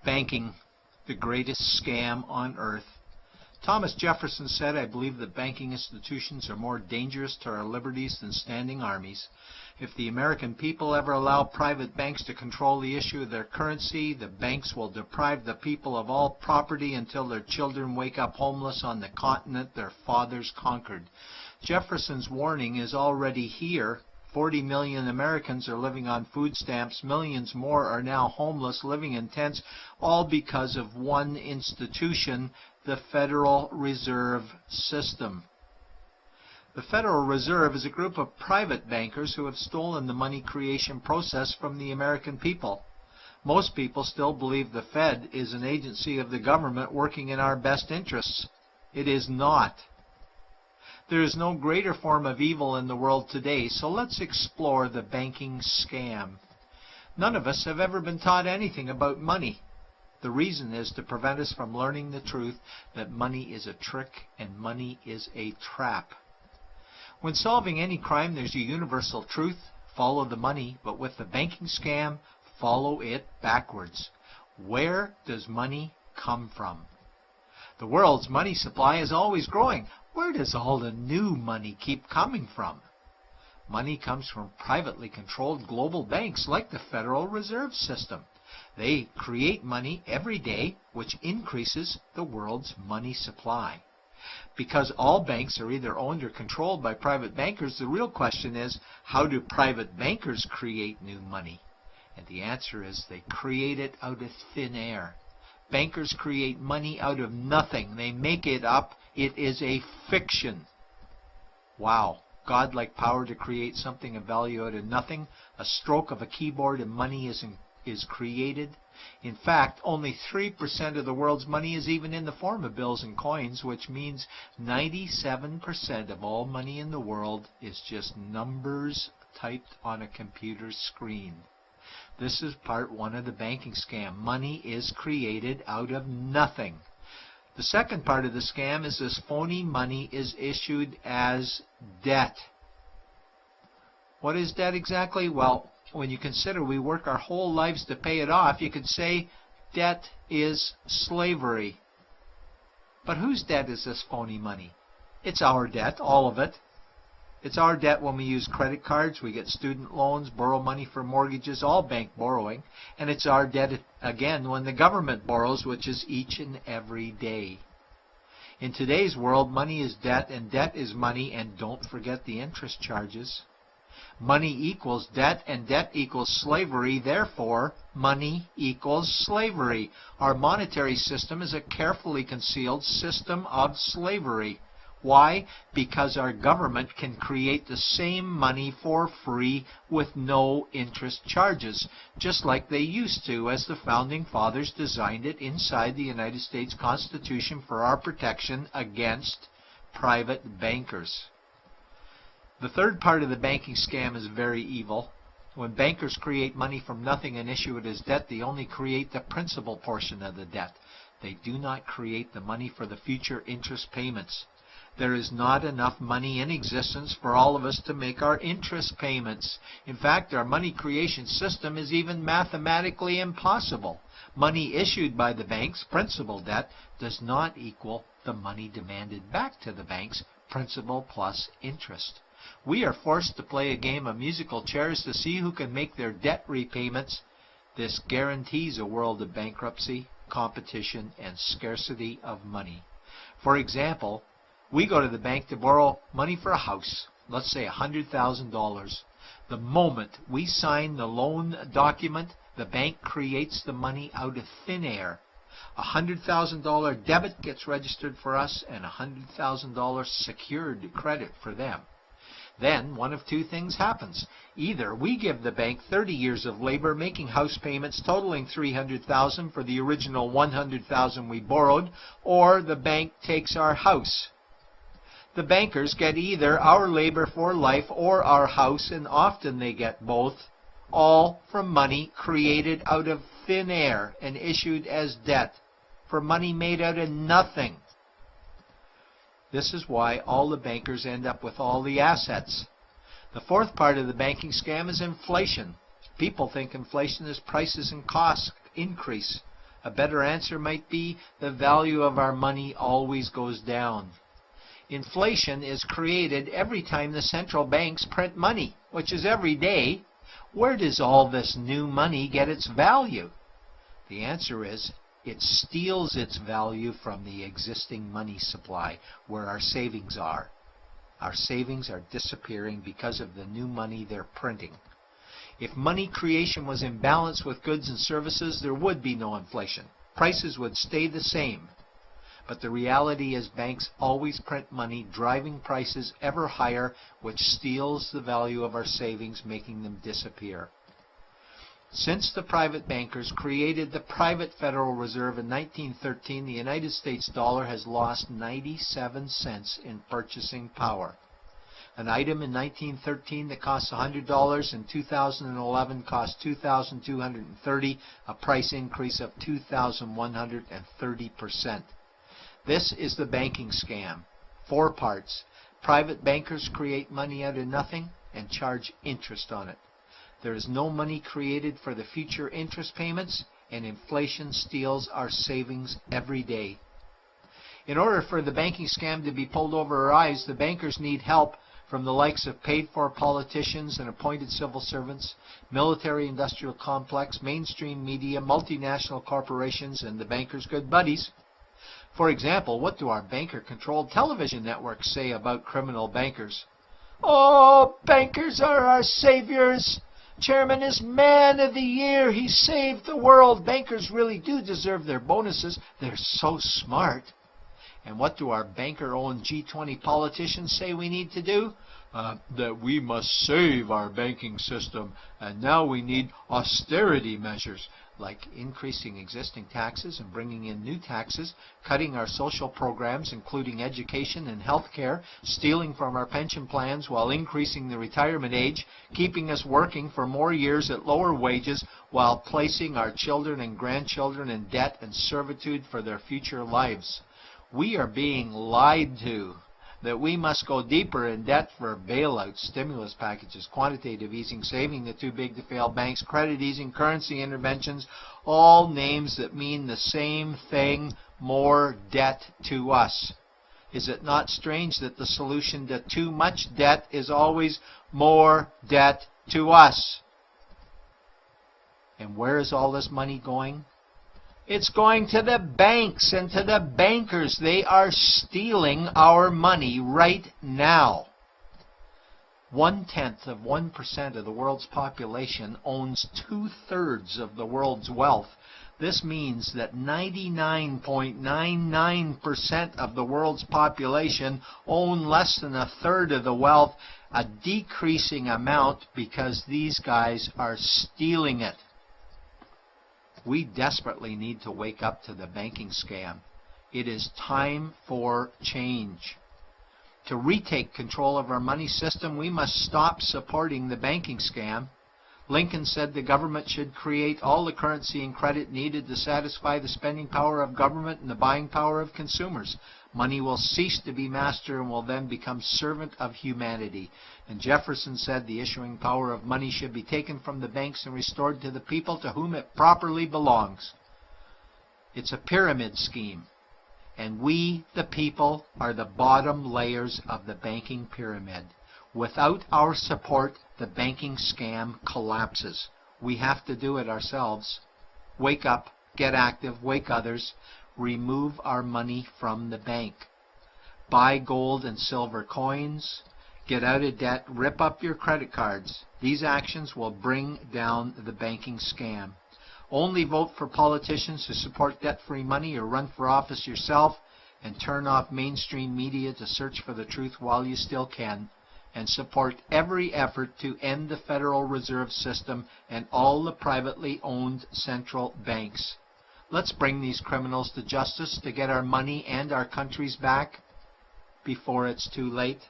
Banking, the greatest scam on earth. Thomas Jefferson said, "I believe that banking institutions are more dangerous to our liberties than standing armies. If the American people ever allow private banks to control the issue of their currency, the banks will deprive the people of all property until their children wake up homeless on the continent their fathers conquered." Jefferson's warning is already here. 40 million Americans are living on food stamps. Millions more are now homeless, living in tents, all because of one institution, the Federal Reserve System. The Federal Reserve is a group of private bankers who have stolen the money creation process from the American people. Most people still believe the Fed is an agency of the government working in our best interests. It is not. There is no greater form of evil in the world today, so let's explore the banking scam. None of us have ever been taught anything about money. The reason is to prevent us from learning the truth that money is a trick and money is a trap. When solving any crime, there's a universal truth: follow the money, but with the banking scam, follow it backwards. Where does money come from? The world's money supply is always growing. Where does all the new money keep coming from? Money comes from privately controlled global banks like the Federal Reserve System. They create money every day, which increases the world's money supply. Because all banks are either owned or controlled by private bankers, the real question is, how do private bankers create new money? And the answer is they create it out of thin air. Bankers create money out of nothing. They make it up. It is a fiction. Wow. Godlike power to create something of value out of nothing. A stroke of a keyboard and money is created. In fact, only 3% of the world's money is even in the form of bills and coins, which means 97% of all money in the world is just numbers typed on a computer screen. This is part one of the banking scam. Money is created out of nothing. The second part of the scam is this phony money is issued as debt. What is debt exactly? Well, when you consider we work our whole lives to pay it off, you could say debt is slavery. But whose debt is this phony money? It's our debt, all of it. It's our debt when we use credit cards, we get student loans, borrow money for mortgages, all bank borrowing. And it's our debt again when the government borrows, which is each and every day. In today's world, money is debt and debt is money, and don't forget the interest charges. Money equals debt and debt equals slavery, therefore money equals slavery. Our monetary system is a carefully concealed system of slavery. Why? Because our government can create the same money for free with no interest charges, just like they used to, as the Founding Fathers designed it inside the United States Constitution for our protection against private bankers. The third part of the banking scam is very evil. When bankers create money from nothing and issue it as debt, they only create the principal portion of the debt. They do not create the money for the future interest payments. There is not enough money in existence for all of us to make our interest payments. In fact, our money creation system is even mathematically impossible. Money issued by the banks, principal debt, does not equal the money demanded back to the banks, principal plus interest. We are forced to play a game of musical chairs to see who can make their debt repayments. This guarantees a world of bankruptcy, competition, and scarcity of money. For example, we go to the bank to borrow money for a house, let's say $100,000. The moment we sign the loan document, the bank creates the money out of thin air. A $100,000 debit gets registered for us and a $100,000 secured credit for them. Then one of two things happens. Either we give the bank 30 years of labor making house payments totaling $300,000 for the original $100,000 we borrowed, or the bank takes our house. The bankers get either our labor for life or our house, and often they get both, all from money created out of thin air and issued as debt, for money made out of nothing. This is why all the bankers end up with all the assets. The fourth part of the banking scam is inflation. People think inflation is prices and costs increase. A better answer might be the value of our money always goes down. Inflation is created every time the central banks print money, which is every day. Where does all this new money get its value? The answer is it steals its value from the existing money supply, where our savings are. Our savings are disappearing because of the new money they're printing. If money creation was in balance with goods and services, there would be no inflation. Prices would stay the same. But the reality is banks always print money, driving prices ever higher, which steals the value of our savings, making them disappear. Since the private bankers created the private Federal Reserve in 1913, the United States dollar has lost 97 cents in purchasing power. An item in 1913 that cost $100 in 2011 cost $2,230, a price increase of 2,130%. This is the banking scam. 4 parts. Private bankers create money out of nothing and charge interest on it. There is no money created for the future interest payments, and inflation steals our savings every day. In order for the banking scam to be pulled over our eyes, the bankers need help from the likes of paid-for politicians and appointed civil servants, military-industrial complex, mainstream media, multinational corporations, and the bankers' good buddies. For example, what do our banker-controlled television networks say about criminal bankers? "Oh, bankers are our saviors. Chairman is man of the year. He saved the world. Bankers really do deserve their bonuses. They're so smart." And what do our banker-owned G20 politicians say we need to do? That we must save our banking system, and now we need austerity measures, like increasing existing taxes and bringing in new taxes, cutting our social programs, including education and health care, stealing from our pension plans while increasing the retirement age, keeping us working for more years at lower wages while placing our children and grandchildren in debt and servitude for their future lives. We are being lied to that we must go deeper in debt for bailouts, stimulus packages, quantitative easing, saving the too big to fail banks, credit easing, currency interventions, all names that mean the same thing, more debt to us. Is it not strange that the solution to too much debt is always more debt to us? And where is all this money going? It's going to the banks and to the bankers. They are stealing our money right now. 0.1% of the world's population owns 2/3 of the world's wealth. This means that 99.99% of the world's population own less than 1/3 of the wealth, a decreasing amount because these guys are stealing it. We desperately need to wake up to the banking scam. It is time for change. To retake control of our money system, we must stop supporting the banking scam. Lincoln said the government should create all the currency and credit needed to satisfy the spending power of government and the buying power of consumers. Money will cease to be master and will then become servant of humanity. And Jefferson said the issuing power of money should be taken from the banks and restored to the people to whom it properly belongs. It's a pyramid scheme. And we, the people, are the bottom layers of the banking pyramid. Without our support, the banking scam collapses. We have to do it ourselves. Wake up, get active, wake others. Remove our money from the bank. Buy gold and silver coins. Get out of debt. Rip up your credit cards. These actions will bring down the banking scam. Only vote for politicians who support debt-free money, or run for office yourself, and turn off mainstream media to search for the truth while you still can. And support every effort to end the Federal Reserve System and all the privately owned central banks. Let's bring these criminals to justice to get our money and our countries back before it's too late.